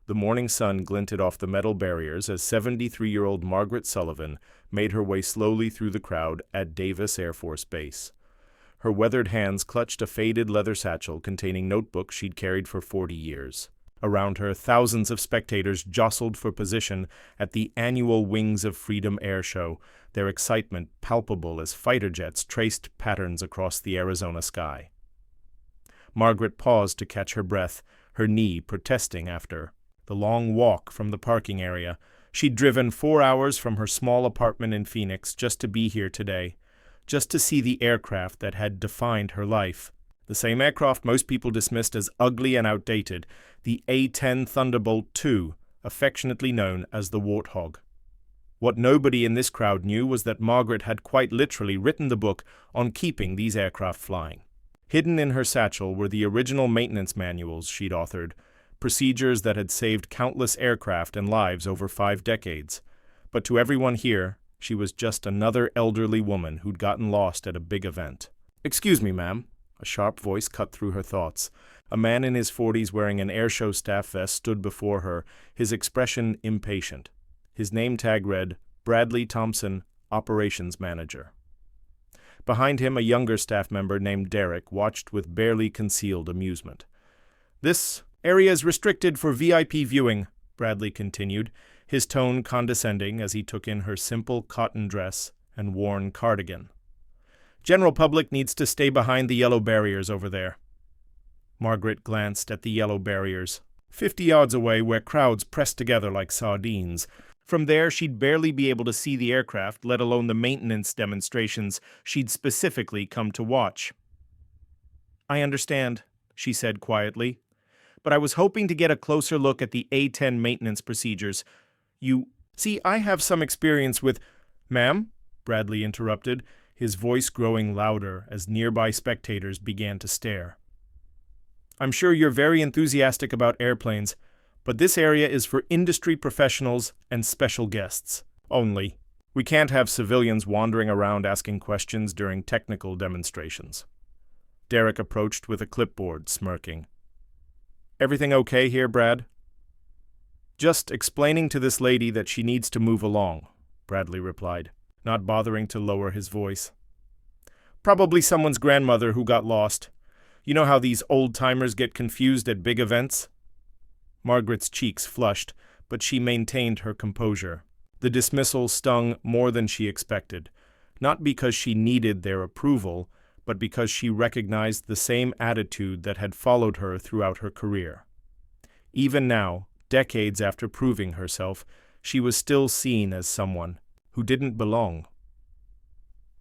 The morning sun glinted off the metal barriers as 73-year-old Margaret Sullivan made her way slowly through the crowd at Davis Air Force Base. Her weathered hands clutched a faded leather satchel containing notebooks she'd carried for 40 years. Around her, thousands of spectators jostled for position at the annual Wings of Freedom air show, their excitement palpable as fighter jets traced patterns across the Arizona sky. Margaret paused to catch her breath, her knee protesting after the long walk from the parking area. She'd driven 4 hours from her small apartment in Phoenix just to be here today, just to see the aircraft that had defined her life. The same aircraft most people dismissed as ugly and outdated, the A-10 Thunderbolt II, affectionately known as the Warthog. What nobody in this crowd knew was that Margaret had quite literally written the book on keeping these aircraft flying. Hidden in her satchel were the original maintenance manuals she'd authored, procedures that had saved countless aircraft and lives over 5 decades. But to everyone here, she was just another elderly woman who'd gotten lost at a big event. "Excuse me, ma'am." A sharp voice cut through her thoughts. A man in his 40s wearing an airshow staff vest stood before her, his expression impatient. His name tag read, Bradley Thompson, Operations Manager. Behind him, a younger staff member named Derek watched with barely concealed amusement. "This area is restricted for VIP viewing," Bradley continued, his tone condescending as he took in her simple cotton dress and worn cardigan. "General public needs to stay behind the yellow barriers over there." Margaret glanced at the yellow barriers, 50 yards away where crowds pressed together like sardines. From there, she'd barely be able to see the aircraft, let alone the maintenance demonstrations she'd specifically come to watch. "I understand," she said quietly, "but I was hoping to get a closer look at the A-10 maintenance procedures. See, I have some experience with—" "Ma'am?" Bradley interrupted, his voice growing louder as nearby spectators began to stare. "I'm sure you're very enthusiastic about airplanes, but this area is for industry professionals and special guests only. We can't have civilians wandering around asking questions during technical demonstrations." Derek approached with a clipboard, smirking. "Everything okay here, Brad?" "Just explaining to this lady that she needs to move along," Bradley replied, not bothering to lower his voice. "Probably someone's grandmother who got lost. You know how these old-timers get confused at big events?" Margaret's cheeks flushed, but she maintained her composure. The dismissal stung more than she expected, not because she needed their approval, but because she recognized the same attitude that had followed her throughout her career. Even now, decades after proving herself, she was still seen as someone who didn't belong.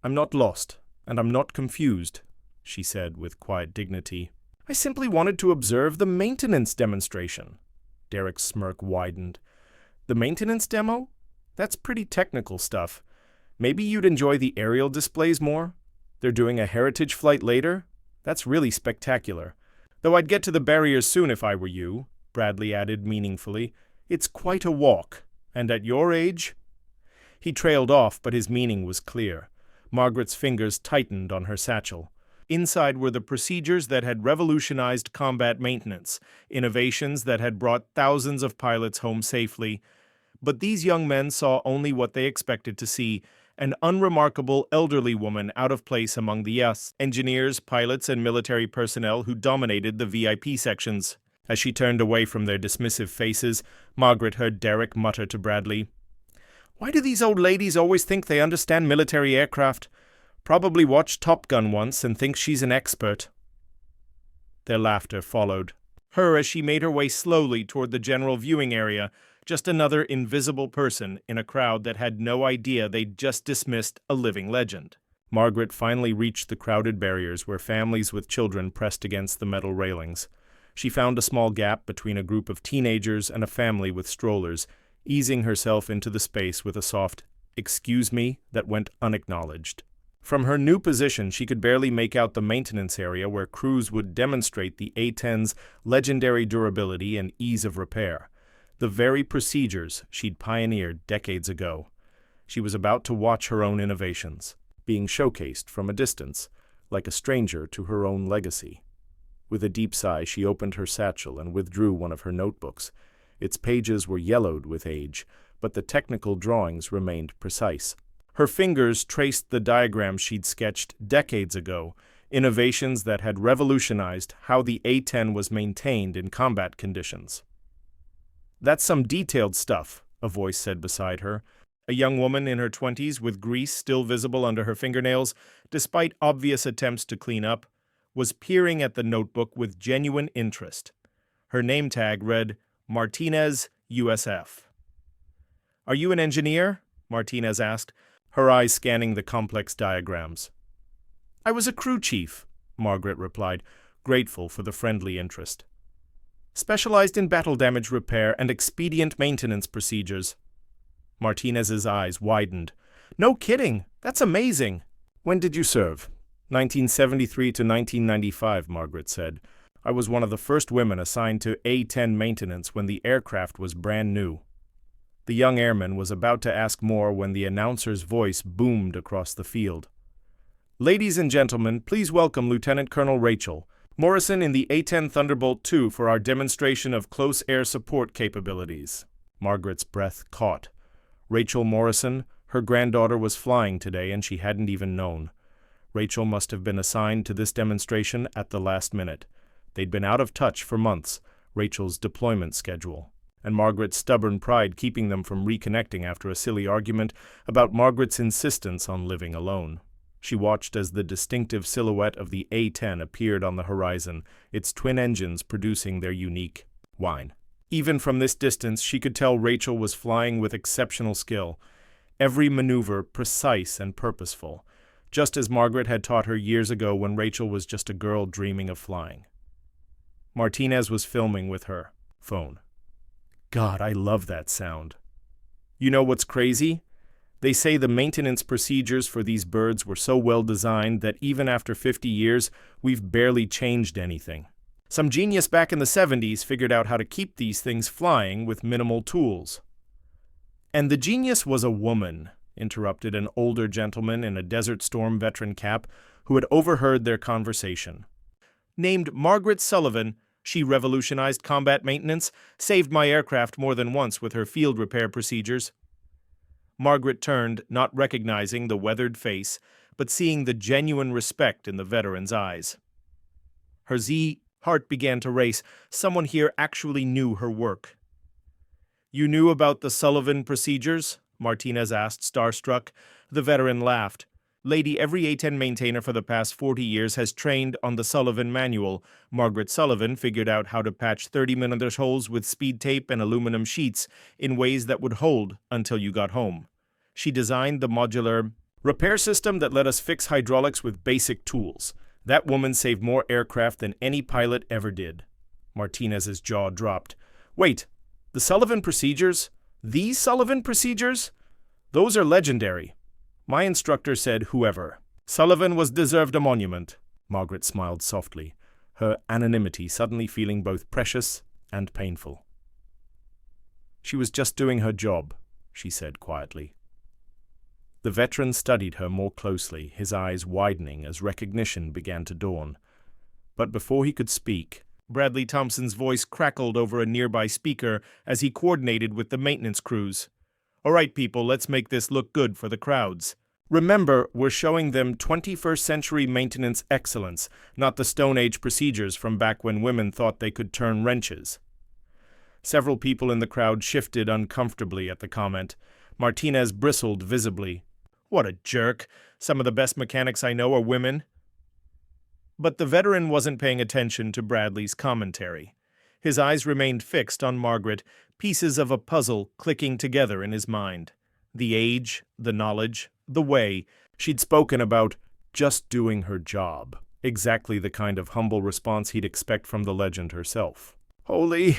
"I'm not lost, and I'm not confused," she said with quiet dignity. "I simply wanted to observe the maintenance demonstration." Derek's smirk widened. "The maintenance demo? That's pretty technical stuff. Maybe you'd enjoy the aerial displays more? They're doing a heritage flight later? That's really spectacular. Though I'd get to the barriers soon if I were you," Bradley added meaningfully. "It's quite a walk, and at your age—" He trailed off, but his meaning was clear. Margaret's fingers tightened on her satchel. Inside were the procedures that had revolutionized combat maintenance, innovations that had brought thousands of pilots home safely. But these young men saw only what they expected to see, an unremarkable elderly woman out of place among the engineers, pilots, and military personnel who dominated the VIP sections. As she turned away from their dismissive faces, Margaret heard Derek mutter to Bradley, "Why do these old ladies always think they understand military aircraft? Probably watched Top Gun once and thinks she's an expert." Their laughter followed her as she made her way slowly toward the general viewing area, just another invisible person in a crowd that had no idea they'd just dismissed a living legend. Margaret finally reached the crowded barriers where families with children pressed against the metal railings. She found a small gap between a group of teenagers and a family with strollers, easing herself into the space with a soft, "Excuse me," that went unacknowledged. From her new position, she could barely make out the maintenance area where crews would demonstrate the A-10's legendary durability and ease of repair, the very procedures she'd pioneered decades ago. She was about to watch her own innovations, being showcased from a distance, like a stranger to her own legacy. With a deep sigh, she opened her satchel and withdrew one of her notebooks, Its pages were yellowed with age, but the technical drawings remained precise. Her fingers traced the diagrams she'd sketched decades ago, innovations that had revolutionized how the A-10 was maintained in combat conditions. "That's some detailed stuff," a voice said beside her. A young woman in her 20s, with grease still visible under her fingernails, despite obvious attempts to clean up, was peering at the notebook with genuine interest. Her name tag read, Martinez, USF. "Are you an engineer?" Martinez asked, her eyes scanning the complex diagrams. "I was a crew chief," Margaret replied, grateful for the friendly interest. "Specialized in battle damage repair and expedient maintenance procedures." Martinez's eyes widened. "No kidding! That's amazing!" "When did you serve?" 1973 to 1995, Margaret said. "I was one of the first women assigned to A-10 maintenance when the aircraft was brand new." The young airman was about to ask more when the announcer's voice boomed across the field. "Ladies and gentlemen, please welcome Lieutenant Colonel Rachel Morrison in the A-10 Thunderbolt II for our demonstration of close air support capabilities." Margaret's breath caught. Rachel Morrison, her granddaughter, was flying today and she hadn't even known. Rachel must have been assigned to this demonstration at the last minute. They'd been out of touch for months, Rachel's deployment schedule, and Margaret's stubborn pride keeping them from reconnecting after a silly argument about Margaret's insistence on living alone. She watched as the distinctive silhouette of the A-10 appeared on the horizon, its twin engines producing their unique whine. Even from this distance, she could tell Rachel was flying with exceptional skill, every maneuver precise and purposeful, just as Margaret had taught her years ago when Rachel was just a girl dreaming of flying. Martinez was filming with her phone. "God, I love that sound." "You know what's crazy? They say the maintenance procedures for these birds were so well designed that even after 50 years, we've barely changed anything. Some genius back in the 70s figured out how to keep these things flying with minimal tools." "And the genius was a woman," interrupted an older gentleman in a Desert Storm veteran cap who had overheard their conversation. "Named Margaret Sullivan, she revolutionized combat maintenance, saved my aircraft more than once with her field repair procedures." Margaret turned, not recognizing the weathered face, but seeing the genuine respect in the veteran's eyes. Her heart began to race. Someone here actually knew her work. "You knew about the Sullivan procedures?" Martinez asked, starstruck. The veteran laughed. "Lady, every A-10 maintainer for the past 40 years has trained on the Sullivan manual. Margaret Sullivan figured out how to patch 30mm holes with speed tape and aluminum sheets in ways that would hold until you got home. She designed the modular repair system that let us fix hydraulics with basic tools. That woman saved more aircraft than any pilot ever did." Martinez's jaw dropped. "Wait, the Sullivan procedures? These Sullivan procedures? Those are legendary. My instructor said whoever. Sullivan was deserved a monument." Margaret smiled softly, her anonymity suddenly feeling both precious and painful. "She was just doing her job," she said quietly. The veteran studied her more closely, his eyes widening as recognition began to dawn. But before he could speak, Bradley Thompson's voice crackled over a nearby speaker as he coordinated with the maintenance crews. "All right, people, let's make this look good for the crowds. Remember, we're showing them 21st century maintenance excellence, not the Stone Age procedures from back when women thought they could turn wrenches." Several people in the crowd shifted uncomfortably at the comment. Martinez bristled visibly. "What a jerk. Some of the best mechanics I know are women." But the veteran wasn't paying attention to Bradley's commentary. His eyes remained fixed on Margaret, pieces of a puzzle clicking together in his mind. The age, the knowledge, the way. She'd spoken about just doing her job. Exactly the kind of humble response he'd expect from the legend herself. "Holy,"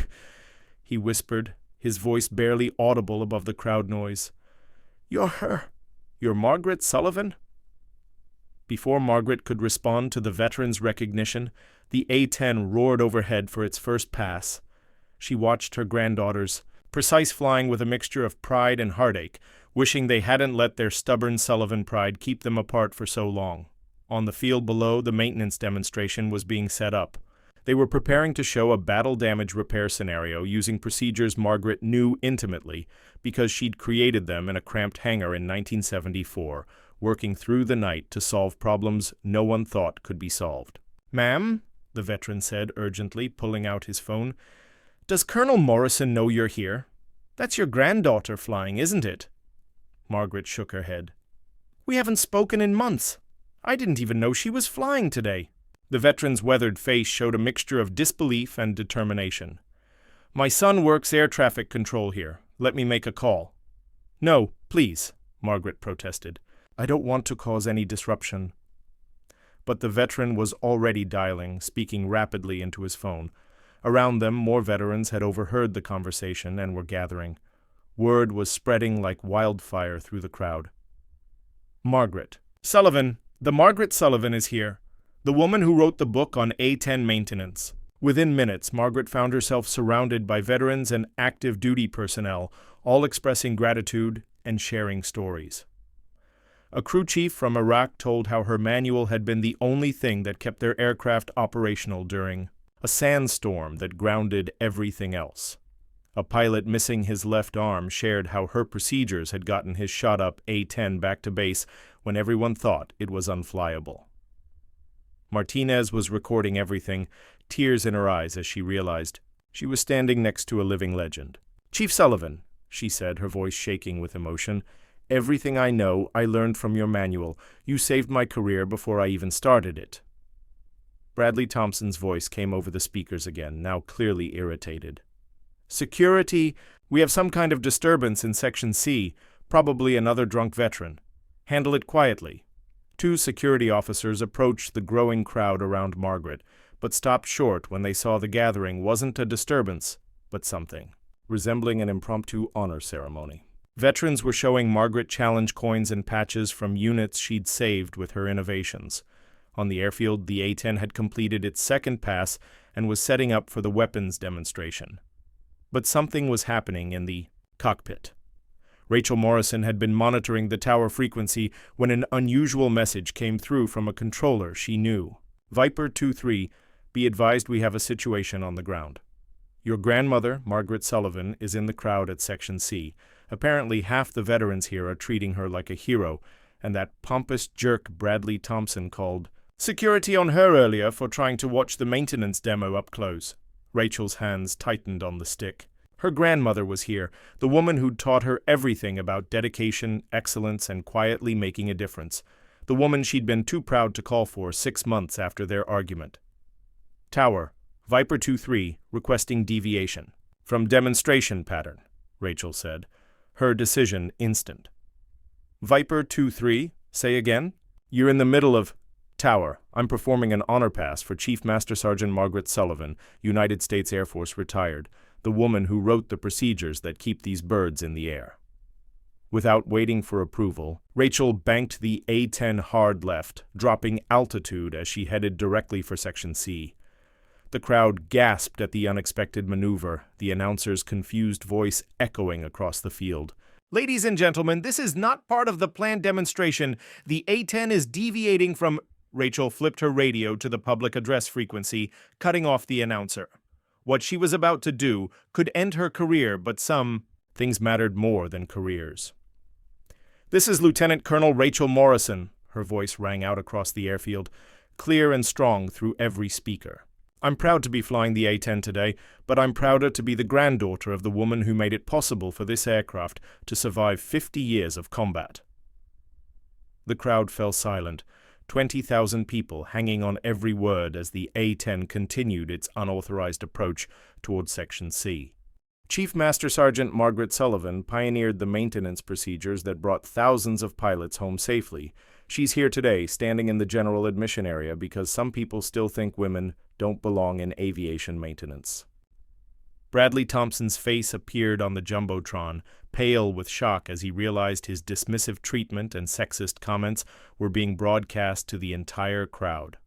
he whispered, his voice barely audible above the crowd noise. "You're her. You're Margaret Sullivan?" Before Margaret could respond to the veteran's recognition, the A-10 roared overhead for its first pass. She watched her granddaughters, precise flying with a mixture of pride and heartache, wishing they hadn't let their stubborn Sullivan pride keep them apart for so long. On the field below, the maintenance demonstration was being set up. They were preparing to show a battle damage repair scenario using procedures Margaret knew intimately because she'd created them in a cramped hangar in 1974, working through the night to solve problems no one thought could be solved. "Ma'am," the veteran said urgently, pulling out his phone, "does Colonel Morrison know you're here? That's your granddaughter flying, isn't it?" Margaret shook her head. "We haven't spoken in months. I didn't even know she was flying today." The veteran's weathered face showed a mixture of disbelief and determination. "My son works air traffic control here. Let me make a call." "No, please," Margaret protested. "I don't want to cause any disruption." But the veteran was already dialing, speaking rapidly into his phone. Around them, more veterans had overheard the conversation and were gathering. Word was spreading like wildfire through the crowd. "Margaret. Sullivan. The Margaret Sullivan is here. The woman who wrote the book on A-10 maintenance." Within minutes, Margaret found herself surrounded by veterans and active duty personnel, all expressing gratitude and sharing stories. A crew chief from Iraq told how her manual had been the only thing that kept their aircraft operational during a sandstorm that grounded everything else. A pilot missing his left arm shared how her procedures had gotten his shot-up A-10 back to base when everyone thought it was unflyable. Martinez was recording everything, tears in her eyes as she realized she was standing next to a living legend. "Chief Sullivan," she said, her voice shaking with emotion, "everything I know I learned from your manual. You saved my career before I even started it." Bradley Thompson's voice came over the speakers again, now clearly irritated. "Security, we have some kind of disturbance in Section C, probably another drunk veteran. Handle it quietly." Two security officers approached the growing crowd around Margaret, but stopped short when they saw the gathering wasn't a disturbance, but something resembling an impromptu honor ceremony. Veterans were showing Margaret challenge coins and patches from units she'd saved with her innovations. On the airfield, the A-10 had completed its second pass and was setting up for the weapons demonstration. But something was happening in the cockpit. Rachel Morrison had been monitoring the tower frequency when an unusual message came through from a controller she knew. "Viper 2-3, be advised we have a situation on the ground. Your grandmother, Margaret Sullivan, is in the crowd at Section C. Apparently half the veterans here are treating her like a hero, and that pompous jerk Bradley Thompson called security on her earlier for trying to watch the maintenance demo up close." Rachel's hands tightened on the stick. Her grandmother was here, the woman who'd taught her everything about dedication, excellence, and quietly making a difference. The woman she'd been too proud to call for 6 months after their argument. "Tower, Viper 2-3, requesting deviation from demonstration pattern," Rachel said, her decision instant. "Viper 2-3, say again?" "You're in the middle of..." "Tower, I'm performing an honor pass for Chief Master Sergeant Margaret Sullivan, United States Air Force retired, the woman who wrote the procedures that keep these birds in the air." Without waiting for approval, Rachel banked the A-10 hard left, dropping altitude as she headed directly for Section C. The crowd gasped at the unexpected maneuver, the announcer's confused voice echoing across the field. "Ladies and gentlemen, this is not part of the planned demonstration. The A-10 is deviating from..." Rachel flipped her radio to the public address frequency, cutting off the announcer. What she was about to do could end her career, but some things mattered more than careers. "This is Lieutenant Colonel Rachel Morrison," her voice rang out across the airfield, clear and strong through every speaker. "I'm proud to be flying the A-10 today, but I'm prouder to be the granddaughter of the woman who made it possible for this aircraft to survive 50 years of combat." The crowd fell silent, 20,000 people hanging on every word as the A-10 continued its unauthorized approach toward Section C. Chief Master Sergeant Margaret Sullivan pioneered the maintenance procedures that brought thousands of pilots home safely. She's here today, standing in the general admission area because some people still think women don't belong in aviation maintenance. Bradley Thompson's face appeared on the jumbotron, pale with shock as he realized his dismissive treatment and sexist comments were being broadcast to the entire crowd.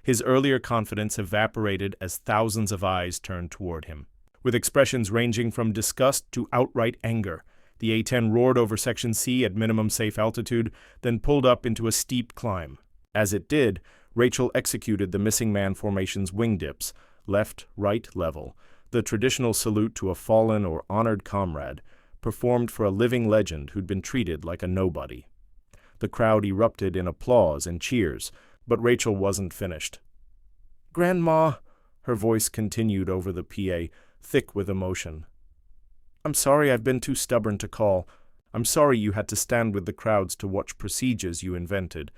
His earlier confidence evaporated as thousands of eyes turned toward him. With expressions ranging from disgust to outright anger, the A-10 roared over Section C at minimum safe altitude, then pulled up into a steep climb. As it did, Rachel executed the missing man formation's wing dips, left, right, level, the traditional salute to a fallen or honored comrade, performed for a living legend who'd been treated like a nobody. The crowd erupted in applause and cheers, but Rachel wasn't finished. "Grandma," her voice continued over the PA, thick with emotion. "I'm sorry I've been too stubborn to call. I'm sorry you had to stand with the crowds to watch procedures you invented.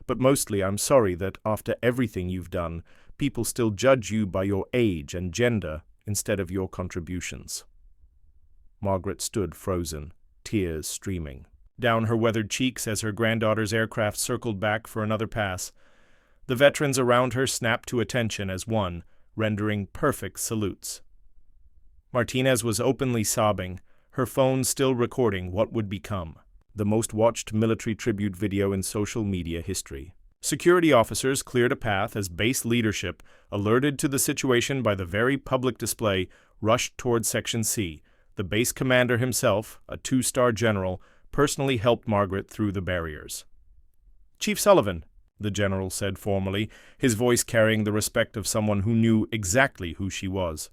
But mostly I'm sorry that after everything you've done, people still judge you by your age and gender instead of your contributions." Margaret stood frozen, tears streaming down her weathered cheeks as her granddaughter's aircraft circled back for another pass. The veterans around her snapped to attention as one, rendering perfect salutes. Martinez was openly sobbing, her phone still recording what would become the most watched military tribute video in social media history. Security officers cleared a path as base leadership, alerted to the situation by the very public display, rushed toward Section C. The base commander himself, a 2-star general, personally helped Margaret through the barriers. "Chief Sullivan," the general said formally, his voice carrying the respect of someone who knew exactly who she was.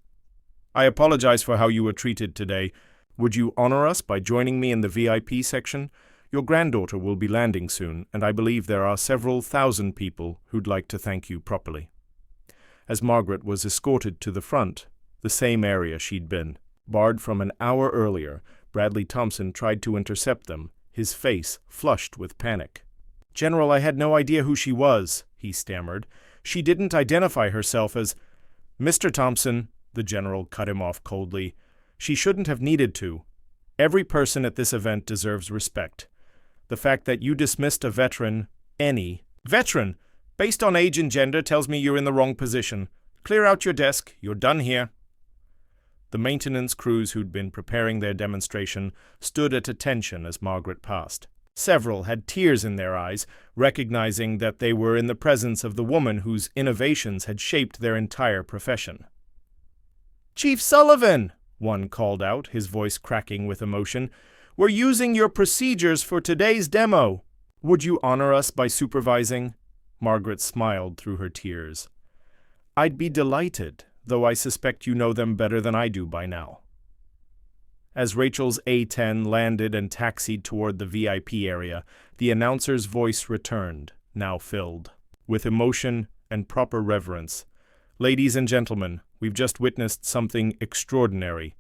"I apologize for how you were treated today. Would you honor us by joining me in the VIP section? Your granddaughter will be landing soon, and I believe there are several thousand people who'd like to thank you properly." As Margaret was escorted to the front, the same area she'd been, barred from an hour earlier, Bradley Thompson tried to intercept them, his face flushed with panic. "General, I had no idea who she was," he stammered. "She didn't identify herself as—" "Mr. Thompson," the general cut him off coldly, "she shouldn't have needed to. Every person at this event deserves respect. The fact that you dismissed a veteran, any veteran, based on age and gender tells me you're in the wrong position. Clear out your desk. You're done here." The maintenance crews who'd been preparing their demonstration stood at attention as Margaret passed. Several had tears in their eyes, recognizing that they were in the presence of the woman whose innovations had shaped their entire profession. "Chief Sullivan!" one called out, his voice cracking with emotion. "We're using your procedures for today's demo. Would you honor us by supervising?" Margaret smiled through her tears. "I'd be delighted, though I suspect you know them better than I do by now." As Rachel's A-10 landed and taxied toward the VIP area, the announcer's voice returned, now filled with emotion and proper reverence. "Ladies and gentlemen, we've just witnessed something extraordinary.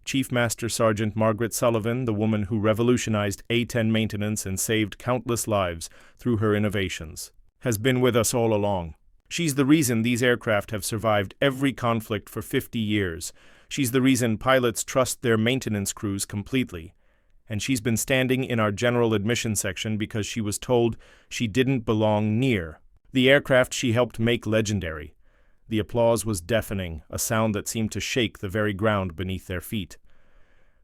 Chief Master Sergeant Margaret Sullivan, the woman who revolutionized A-10 maintenance and saved countless lives through her innovations, has been with us all along. She's the reason these aircraft have survived every conflict for 50 years. She's the reason pilots trust their maintenance crews completely. And she's been standing in our general admission section because she was told she didn't belong near the aircraft she helped make legendary." The applause was deafening, a sound that seemed to shake the very ground beneath their feet.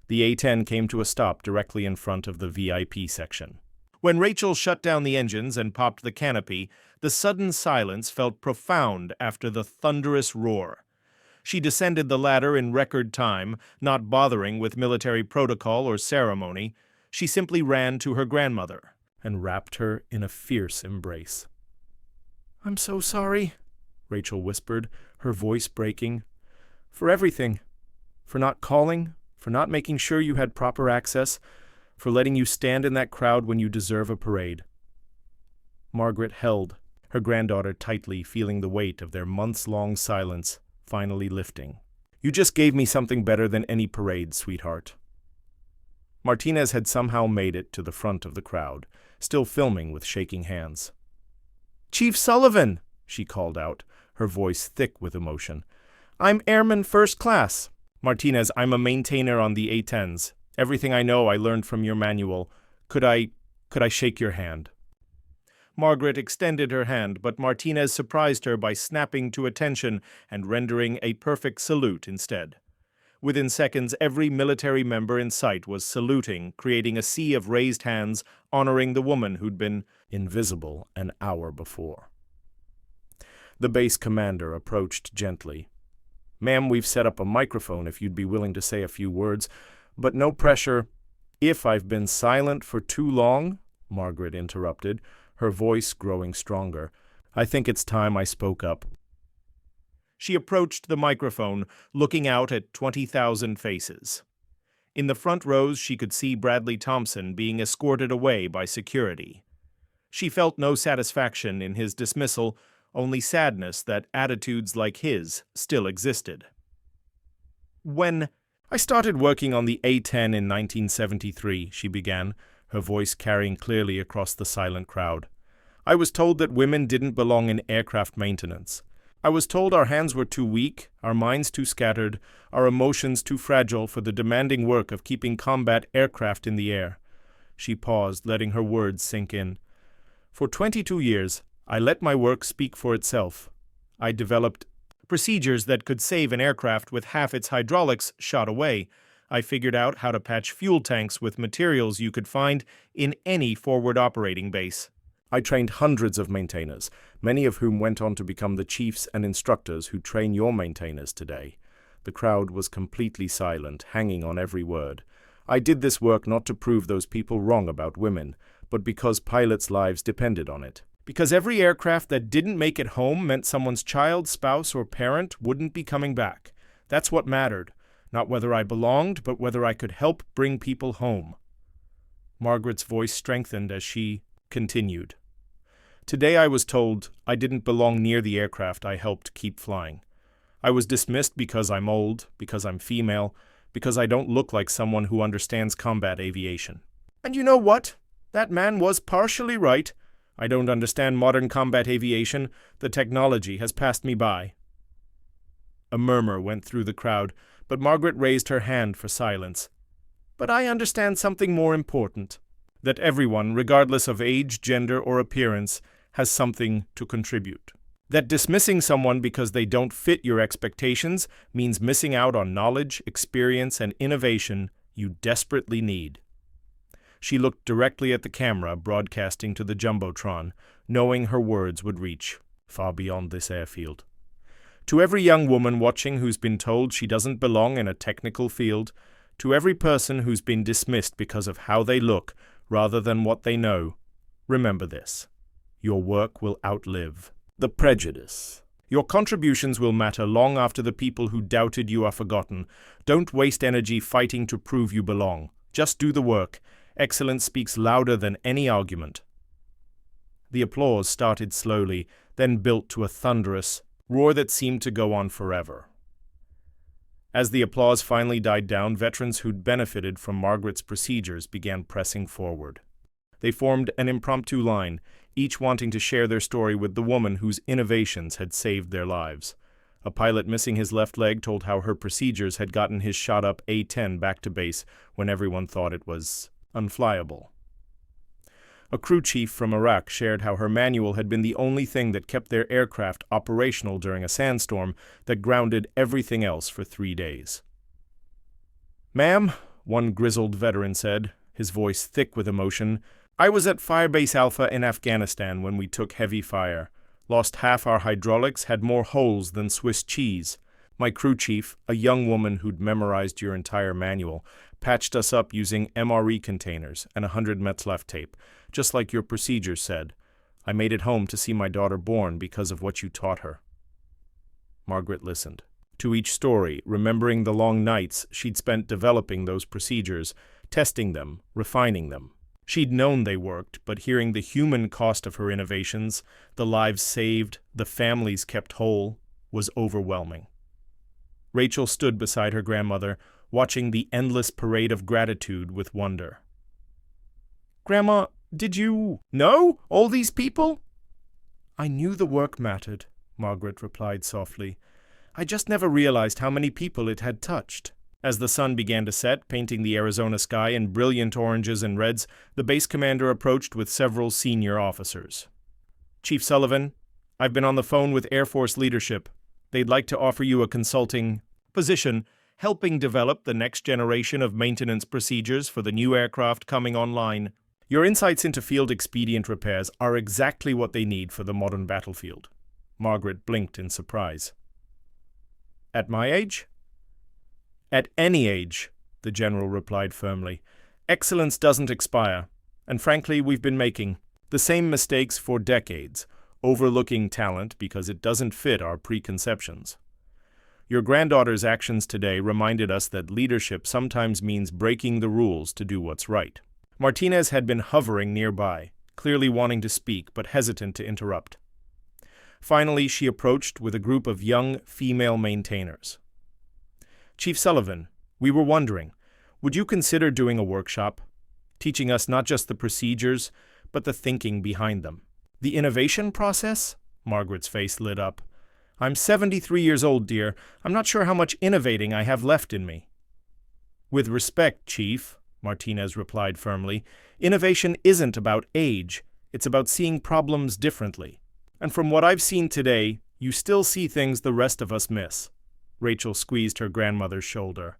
The A-10 came to a stop directly in front of the VIP section. When Rachel shut down the engines and popped the canopy, the sudden silence felt profound after the thunderous roar. She descended the ladder in record time, not bothering with military protocol or ceremony. She simply ran to her grandmother and wrapped her in a fierce embrace. "I'm so sorry," Rachel whispered, her voice breaking. "For everything. For not calling, for not making sure you had proper access, for letting you stand in that crowd when you deserve a parade." Margaret held her granddaughter tightly, feeling the weight of their months-long silence finally lifting. "You just gave me something better than any parade, sweetheart." Martinez had somehow made it to the front of the crowd, still filming with shaking hands. "Chief Sullivan!" she called out, her voice thick with emotion. "I'm Airman First Class. Martinez, I'm a maintainer on the A-10s. Everything I know I learned from your manual. Could I shake your hand?" Margaret extended her hand, but Martinez surprised her by snapping to attention and rendering a perfect salute instead. Within seconds, every military member in sight was saluting, creating a sea of raised hands, honoring the woman who'd been invisible an hour before. The base commander approached gently. "Ma'am, we've set up a microphone if you'd be willing to say a few words, but no pressure." "If I've been silent for too long," Margaret interrupted, her voice growing stronger, I think it's time I spoke up. She approached the microphone, looking out at 20,000 faces. In the front rows, she could see Bradley Thompson being escorted away by security. She felt no satisfaction in his dismissal, only sadness that attitudes like his still existed. When I started working on the A-10 in 1973, she began, her voice carrying clearly across the silent crowd. I was told that women didn't belong in aircraft maintenance. I was told our hands were too weak, our minds too scattered, our emotions too fragile for the demanding work of keeping combat aircraft in the air. She paused, letting her words sink in. For 22 years, I let my work speak for itself. I developed procedures that could save an aircraft with half its hydraulics shot away. I figured out how to patch fuel tanks with materials you could find in any forward operating base. I trained hundreds of maintainers, many of whom went on to become the chiefs and instructors who train your maintainers today. The crowd was completely silent, hanging on every word. I did this work not to prove those people wrong about women, but because pilots' lives depended on it. Because every aircraft that didn't make it home meant someone's child, spouse, or parent wouldn't be coming back. That's what mattered. Not whether I belonged, but whether I could help bring people home. Margaret's voice strengthened as she continued. Today I was told I didn't belong near the aircraft I helped keep flying. I was dismissed because I'm old, because I'm female, because I don't look like someone who understands combat aviation. And you know what? That man was partially right. I don't understand modern combat aviation. The technology has passed me by. A murmur went through the crowd, but Margaret raised her hand for silence. But I understand something more important. That everyone, regardless of age, gender, or appearance, has something to contribute. That dismissing someone because they don't fit your expectations means missing out on knowledge, experience, and innovation you desperately need. She looked directly at the camera broadcasting to the Jumbotron, knowing her words would reach far beyond this airfield. To every young woman watching who's been told she doesn't belong in a technical field, to every person who's been dismissed because of how they look rather than what they know, remember this. Your work will outlive the prejudice. Your contributions will matter long after the people who doubted you are forgotten. Don't waste energy fighting to prove you belong. Just do the work. Excellence speaks louder than any argument. The applause started slowly, then built to a thunderous roar that seemed to go on forever. As the applause finally died down, veterans who'd benefited from Margaret's procedures began pressing forward. They formed an impromptu line, each wanting to share their story with the woman whose innovations had saved their lives. A pilot missing his left leg told how her procedures had gotten his shot-up A-10 back to base when everyone thought it was unflyable. A crew chief from Iraq shared how her manual had been the only thing that kept their aircraft operational during a sandstorm that grounded everything else for 3 days. "Ma'am," one grizzled veteran said, his voice thick with emotion, "I was at Firebase Alpha in Afghanistan when we took heavy fire. Lost half our hydraulics, had more holes than Swiss cheese. My crew chief, a young woman who'd memorized your entire manual, patched us up using MRE containers and 100 Metzlaff tape, just like your procedures said. I made it home to see my daughter born because of what you taught her." Margaret listened to each story, remembering the long nights she'd spent developing those procedures, testing them, refining them. She'd known they worked, but hearing the human cost of her innovations, the lives saved, the families kept whole, was overwhelming. Rachel stood beside her grandmother, watching the endless parade of gratitude with wonder. "Grandma, did you know all these people?" "I knew the work mattered," Margaret replied softly. "I just never realized how many people it had touched." As the sun began to set, painting the Arizona sky in brilliant oranges and reds, the base commander approached with several senior officers. "Chief Sullivan, I've been on the phone with Air Force leadership. They'd like to offer you a consulting position, helping develop the next generation of maintenance procedures for the new aircraft coming online. Your insights into field expedient repairs are exactly what they need for the modern battlefield." Margaret blinked in surprise. "At my age?" "At any age," the general replied firmly. "Excellence doesn't expire, and frankly, we've been making the same mistakes for decades, overlooking talent because it doesn't fit our preconceptions. Your granddaughter's actions today reminded us that leadership sometimes means breaking the rules to do what's right. Martinez had been hovering nearby, clearly wanting to speak but hesitant to interrupt. Finally, she approached with a group of young female maintainers. "Chief Sullivan, we were wondering, would you consider doing a workshop, teaching us not just the procedures, but the thinking behind them?" "The innovation process?" Margaret's face lit up. "I'm 73 years old, dear. I'm not sure how much innovating I have left in me." "With respect, Chief," Martinez replied firmly, "innovation isn't about age. It's about seeing problems differently. And from what I've seen today, you still see things the rest of us miss." Rachel squeezed her grandmother's shoulder.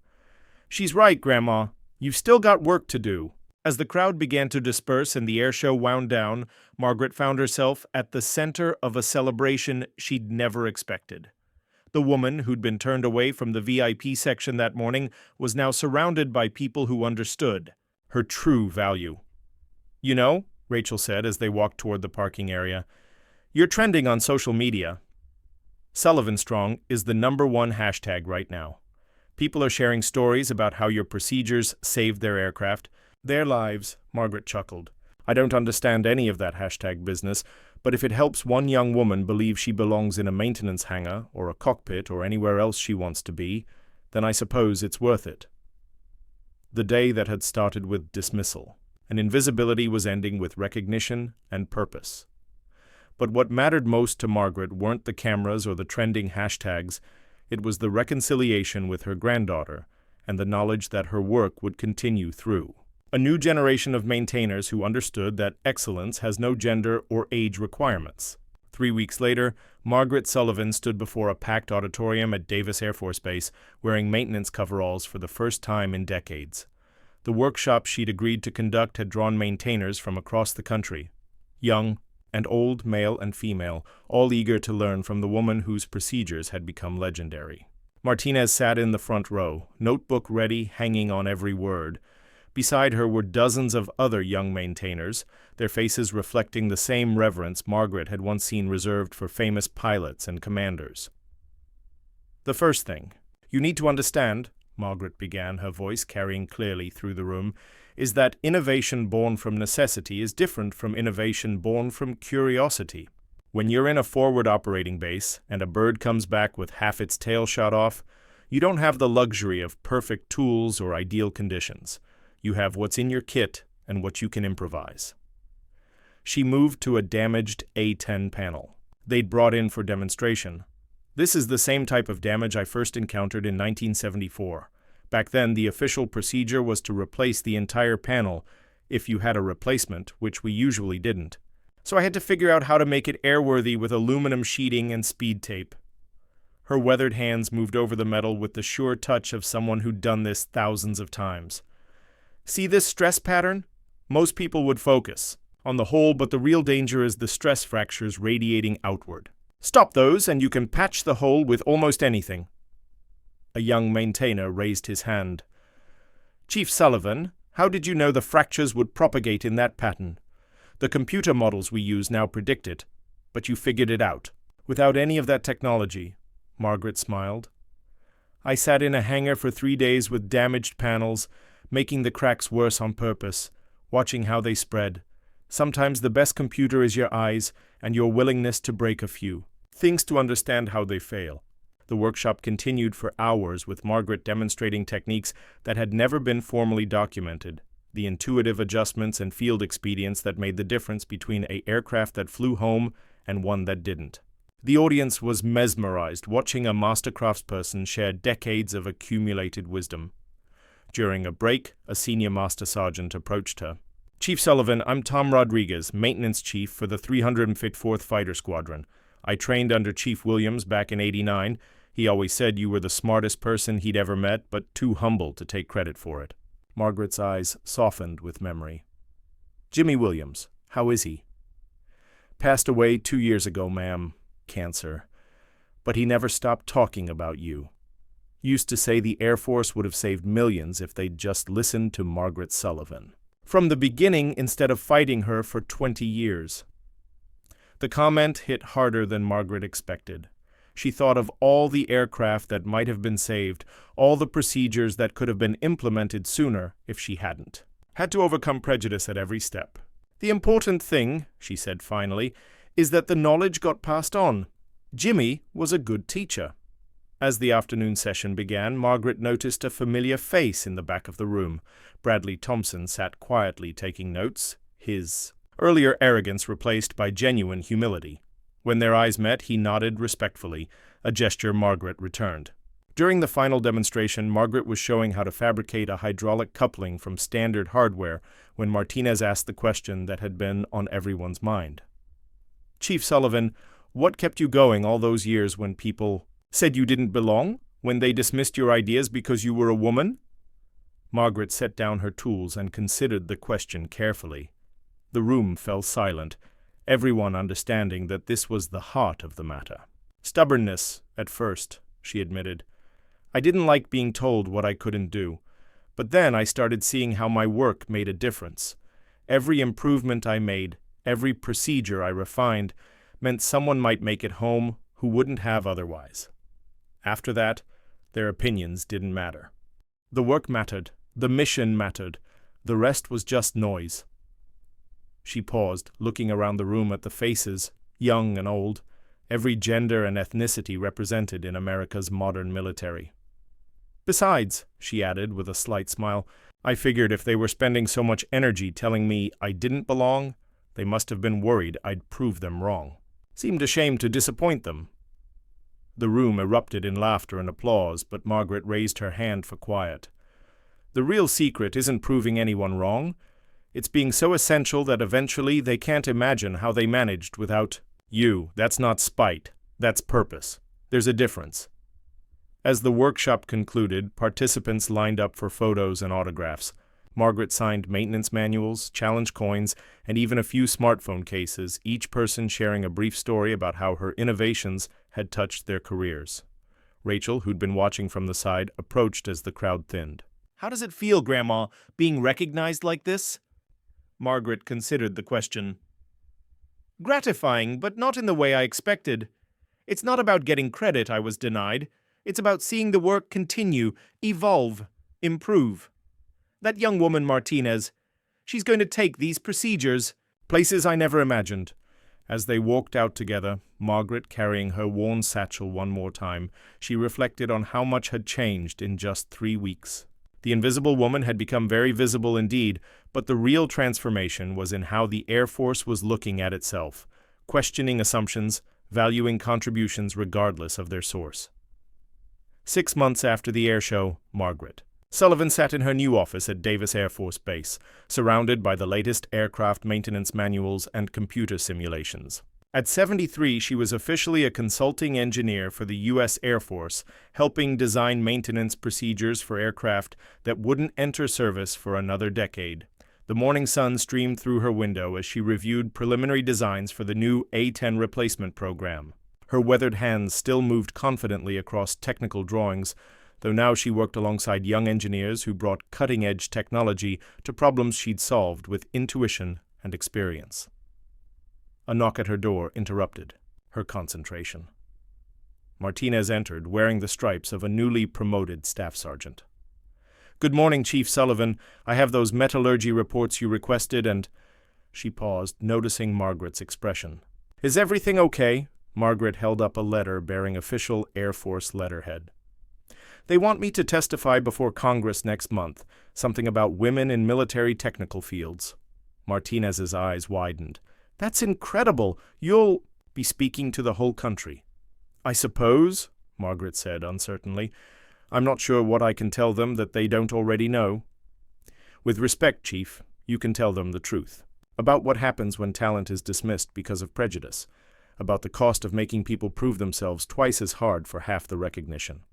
"She's right, Grandma. You've still got work to do." As the crowd began to disperse and the airshow wound down, Margaret found herself at the center of a celebration she'd never expected. The woman who'd been turned away from the VIP section that morning was now surrounded by people who understood her true value. "You know," Rachel said as they walked toward the parking area, "you're trending on social media. Sullivan Strong is the #1 hashtag right now. People are sharing stories about how your procedures saved their aircraft, their lives." Margaret chuckled. "I don't understand any of that hashtag business, but if it helps one young woman believe she belongs in a maintenance hangar or a cockpit or anywhere else she wants to be, then I suppose it's worth it." The day that had started with dismissal and invisibility was ending with recognition and purpose. But what mattered most to Margaret weren't the cameras or the trending hashtags. It was the reconciliation with her granddaughter and the knowledge that her work would continue through. A new generation of maintainers who understood that excellence has no gender or age requirements. 3 weeks later, Margaret Sullivan stood before a packed auditorium at Davis Air Force Base, wearing maintenance coveralls for the first time in decades. The workshop she'd agreed to conduct had drawn maintainers from across the country, young and old, male and female, all eager to learn from the woman whose procedures had become legendary. Martinez sat in the front row, notebook ready, hanging on every word. Beside her were dozens of other young maintainers, their faces reflecting the same reverence Margaret had once seen reserved for famous pilots and commanders. "The first thing you need to understand," Margaret began, her voice carrying clearly through the room, "is that innovation born from necessity is different from innovation born from curiosity. When you're in a forward operating base and a bird comes back with half its tail shot off, you don't have the luxury of perfect tools or ideal conditions. You have what's in your kit and what you can improvise." She moved to a damaged A-10 panel they'd brought in for demonstration. "This is the same type of damage I first encountered in 1974. Back then, the official procedure was to replace the entire panel if you had a replacement, which we usually didn't. So I had to figure out how to make it airworthy with aluminum sheeting and speed tape." Her weathered hands moved over the metal with the sure touch of someone who'd done this thousands of times. "See this stress pattern? Most people would focus on the hole, but the real danger is the stress fractures radiating outward. Stop those, and you can patch the hole with almost anything." A young maintainer raised his hand. "Chief Sullivan, how did you know the fractures would propagate in that pattern? The computer models we use now predict it, but you figured it out." "Without any of that technology," Margaret smiled. "I sat in a hangar for 3 days with damaged panels, making the cracks worse on purpose, watching how they spread. Sometimes the best computer is your eyes and your willingness to break a few things to understand how they fail." The workshop continued for hours with Margaret demonstrating techniques that had never been formally documented, the intuitive adjustments and field expedients that made the difference between an aircraft that flew home and one that didn't. The audience was mesmerized, watching a master craftsperson share decades of accumulated wisdom. During a break, a senior master sergeant approached her. "Chief Sullivan, I'm Tom Rodriguez, maintenance chief for the 354th Fighter Squadron. I trained under Chief Williams back in '89. He always said you were the smartest person he'd ever met, but too humble to take credit for it." Margaret's eyes softened with memory. "Jimmy Williams, how is he?" "Passed away 2 years ago, ma'am. Cancer. But he never stopped talking about you. Used to say the Air Force would have saved millions if they'd just listened to Margaret Sullivan. From the beginning instead of fighting her for 20 years. The comment hit harder than Margaret expected. She thought of all the aircraft that might have been saved, all the procedures that could have been implemented sooner if she hadn't. Had to overcome prejudice at every step. The important thing, she said finally, is that the knowledge got passed on. Jimmy was a good teacher. As the afternoon session began, Margaret noticed a familiar face in the back of the room. Bradley Thompson sat quietly taking notes, his earlier arrogance replaced by genuine humility. When their eyes met, he nodded respectfully, a gesture Margaret returned. During the final demonstration, Margaret was showing how to fabricate a hydraulic coupling from standard hardware when Martinez asked the question that had been on everyone's mind. "Chief Sullivan, what kept you going all those years when people said you didn't belong? When they dismissed your ideas because you were a woman?" Margaret set down her tools and considered the question carefully. The room fell silent, everyone understanding that this was the heart of the matter. "Stubbornness, at first," she admitted. "I didn't like being told what I couldn't do. But then I started seeing how my work made a difference. Every improvement I made, every procedure I refined, meant someone might make it home who wouldn't have otherwise. After that, their opinions didn't matter. The work mattered, the mission mattered, the rest was just noise." She paused, looking around the room at the faces, young and old, every gender and ethnicity represented in America's modern military. "Besides," she added with a slight smile, "I figured if they were spending so much energy telling me I didn't belong, they must have been worried I'd prove them wrong. Seemed ashamed to disappoint them." The room erupted in laughter and applause, but Margaret raised her hand for quiet. "The real secret isn't proving anyone wrong. It's being so essential that eventually they can't imagine how they managed without you. That's not spite. That's purpose. There's a difference." As the workshop concluded, participants lined up for photos and autographs. Margaret signed maintenance manuals, challenge coins, and even a few smartphone cases, each person sharing a brief story about how her innovations had touched their careers. Rachel, who'd been watching from the side, approached as the crowd thinned. "How does it feel, Grandma, being recognized like this?" Margaret considered the question. "Gratifying, but not in the way I expected. It's not about getting credit I was denied. It's about seeing the work continue, evolve, improve. That young woman, Martinez, she's going to take these procedures places I never imagined." As they walked out together, Margaret carrying her worn satchel one more time, she reflected on how much had changed in just 3 weeks. The invisible woman had become very visible indeed, but the real transformation was in how the Air Force was looking at itself, questioning assumptions, valuing contributions regardless of their source. 6 months after the air show, Margaret Sullivan sat in her new office at Davis Air Force Base, surrounded by the latest aircraft maintenance manuals and computer simulations. At 73, she was officially a consulting engineer for the U.S. Air Force, helping design maintenance procedures for aircraft that wouldn't enter service for another decade. The morning sun streamed through her window as she reviewed preliminary designs for the new A-10 replacement program. Her weathered hands still moved confidently across technical drawings, though now she worked alongside young engineers who brought cutting-edge technology to problems she'd solved with intuition and experience. A knock at her door interrupted her concentration. Martinez entered, wearing the stripes of a newly promoted staff sergeant. "Good morning, Chief Sullivan. I have those metallurgy reports you requested and—" She paused, noticing Margaret's expression. "Is everything okay?" Margaret held up a letter bearing official Air Force letterhead. "They want me to testify before Congress next month, something about women in military technical fields." Martinez's eyes widened. "That's incredible. You'll be speaking to the whole country." "I suppose," Margaret said uncertainly. "I'm not sure what I can tell them that they don't already know." "With respect, Chief, you can tell them the truth. About what happens when talent is dismissed because of prejudice. About the cost of making people prove themselves twice as hard for half the recognition."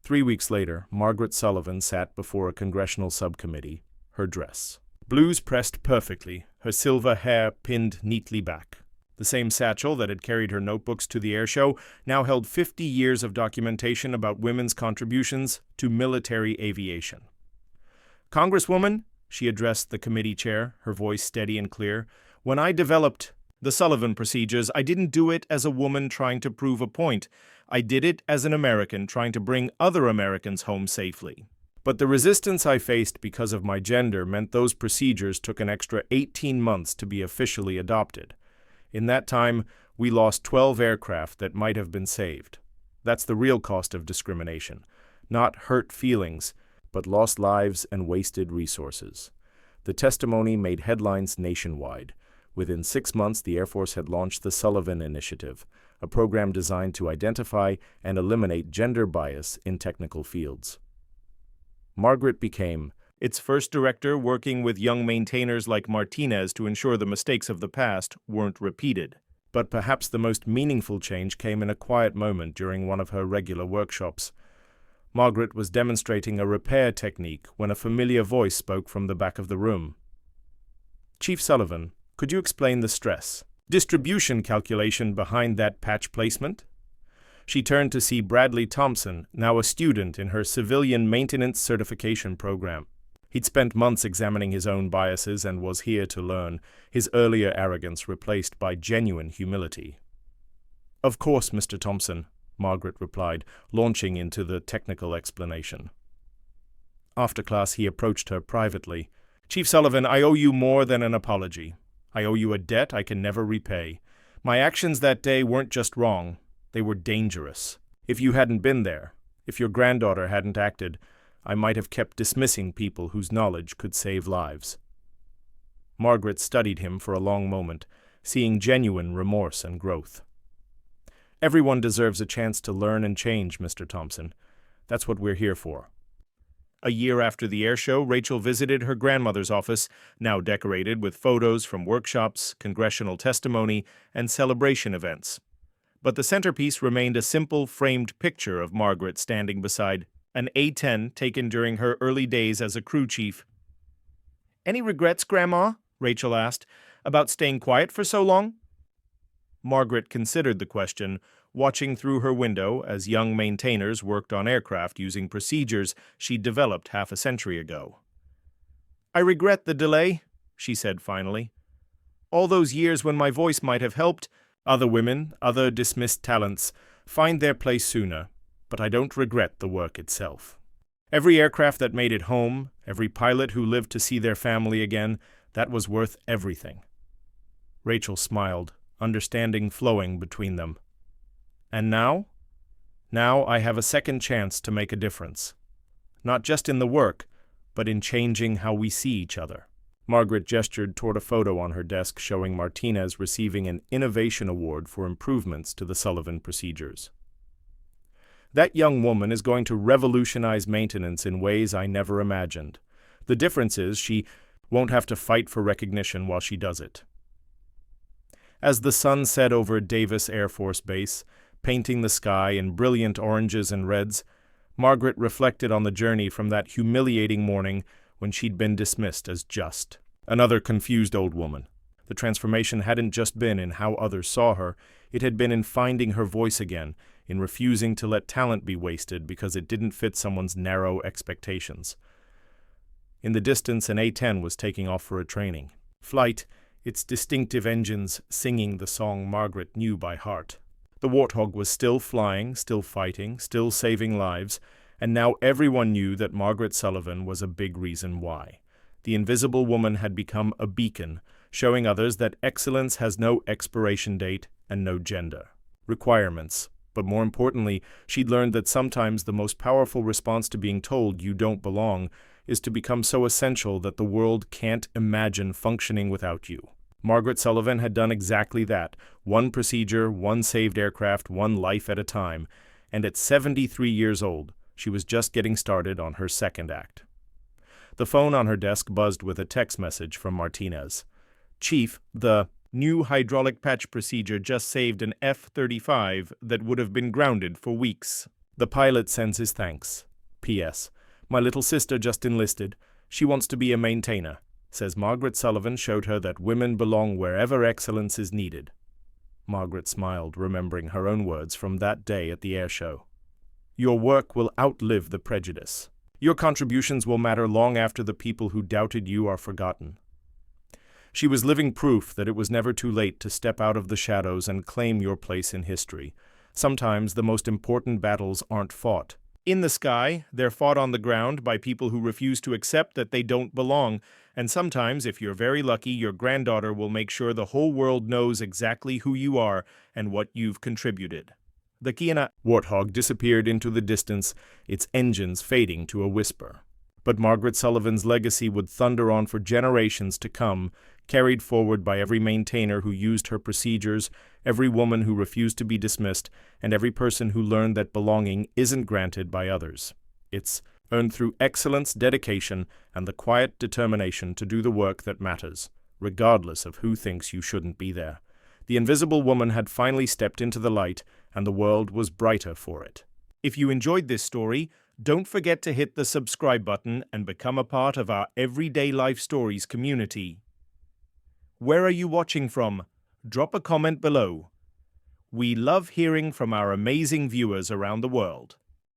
3 weeks later, Margaret Sullivan sat before a Congressional subcommittee, her dress. Blues pressed perfectly, her silver hair pinned neatly back. The same satchel that had carried her notebooks to the air show now held 50 years of documentation about women's contributions to military aviation. "Congresswoman," she addressed the committee chair, her voice steady and clear, "when I developed The Sullivan procedures, I didn't do it as a woman trying to prove a point. I did it as an American trying to bring other Americans home safely. But the resistance I faced because of my gender meant those procedures took an extra 18 months to be officially adopted. In that time, we lost 12 aircraft that might have been saved. That's the real cost of discrimination. Not hurt feelings, but lost lives and wasted resources. The testimony made headlines nationwide. Within 6 months, the Air Force had launched the Sullivan Initiative, a program designed to identify and eliminate gender bias in technical fields. Margaret became its first director, working with young maintainers like Martinez to ensure the mistakes of the past weren't repeated. But perhaps the most meaningful change came in a quiet moment during one of her regular workshops. Margaret was demonstrating a repair technique when a familiar voice spoke from the back of the room. "Chief Sullivan, could you explain the stress distribution calculation behind that patch placement?" She turned to see Bradley Thompson, now a student in her civilian maintenance certification program. He'd spent months examining his own biases and was here to learn, his earlier arrogance replaced by genuine humility. "Of course, Mr. Thompson," Margaret replied, launching into the technical explanation. After class, he approached her privately. "Chief Sullivan, I owe you more than an apology. I owe you a debt I can never repay. My actions that day weren't just wrong, they were dangerous. If you hadn't been there, if your granddaughter hadn't acted, I might have kept dismissing people whose knowledge could save lives." Margaret studied him for a long moment, seeing genuine remorse and growth. "Everyone deserves a chance to learn and change, Mr. Thompson. That's what we're here for." A year after the air show, Rachel visited her grandmother's office, now decorated with photos from workshops, congressional testimony, and celebration events. But the centerpiece remained a simple, framed picture of Margaret standing beside an A-10 taken during her early days as a crew chief. "Any regrets, Grandma?" Rachel asked, "about staying quiet for so long?" Margaret considered the question, watching through her window as young maintainers worked on aircraft using procedures she'd developed half a century ago. "I regret the delay," she said finally. "All those years when my voice might have helped other women, other dismissed talents, find their place sooner, but I don't regret the work itself. Every aircraft that made it home, every pilot who lived to see their family again, that was worth everything." Rachel smiled, understanding flowing between them. "And now? Now I have a second chance to make a difference. Not just in the work, but in changing how we see each other." Margaret gestured toward a photo on her desk showing Martinez receiving an Innovation Award for improvements to the Sullivan procedures. "That young woman is going to revolutionize maintenance in ways I never imagined. The difference is she won't have to fight for recognition while she does it." As the sun set over Davis Air Force Base, painting the sky in brilliant oranges and reds, Margaret reflected on the journey from that humiliating morning when she'd been dismissed as just another confused old woman. The transformation hadn't just been in how others saw her, it had been in finding her voice again, in refusing to let talent be wasted because it didn't fit someone's narrow expectations. In the distance, an A-10 was taking off for a training flight, its distinctive engines singing the song Margaret knew by heart. The Warthog was still flying, still fighting, still saving lives, and now everyone knew that Margaret Sullivan was a big reason why. The invisible woman had become a beacon, showing others that excellence has no expiration date and no gender requirements. But more importantly, she'd learned that sometimes the most powerful response to being told you don't belong is to become so essential that the world can't imagine functioning without you. Margaret Sullivan had done exactly that, one procedure, one saved aircraft, one life at a time, and at 73 years old, she was just getting started on her second act. The phone on her desk buzzed with a text message from Martinez. "Chief, the new hydraulic patch procedure just saved an F-35 that would have been grounded for weeks. The pilot sends his thanks. P.S. My little sister just enlisted. She wants to be a maintainer. Says Margaret Sullivan showed her that women belong wherever excellence is needed." Margaret smiled, remembering her own words from that day at the air show. "Your work will outlive the prejudice. Your contributions will matter long after the people who doubted you are forgotten." She was living proof that it was never too late to step out of the shadows and claim your place in history. Sometimes the most important battles aren't fought in the sky, they're fought on the ground by people who refuse to accept that they don't belong. And sometimes, if you're very lucky, your granddaughter will make sure the whole world knows exactly who you are and what you've contributed. The Kiana warthog disappeared into the distance, its engines fading to a whisper. But Margaret Sullivan's legacy would thunder on for generations to come, carried forward by every maintainer who used her procedures, every woman who refused to be dismissed, and every person who learned that belonging isn't granted by others. It's earned through excellence, dedication, and the quiet determination to do the work that matters, regardless of who thinks you shouldn't be there. The invisible woman had finally stepped into the light, and the world was brighter for it. If you enjoyed this story, don't forget to hit the subscribe button and become a part of our Everyday Life Stories community. Where are you watching from? Drop a comment below. We love hearing from our amazing viewers around the world.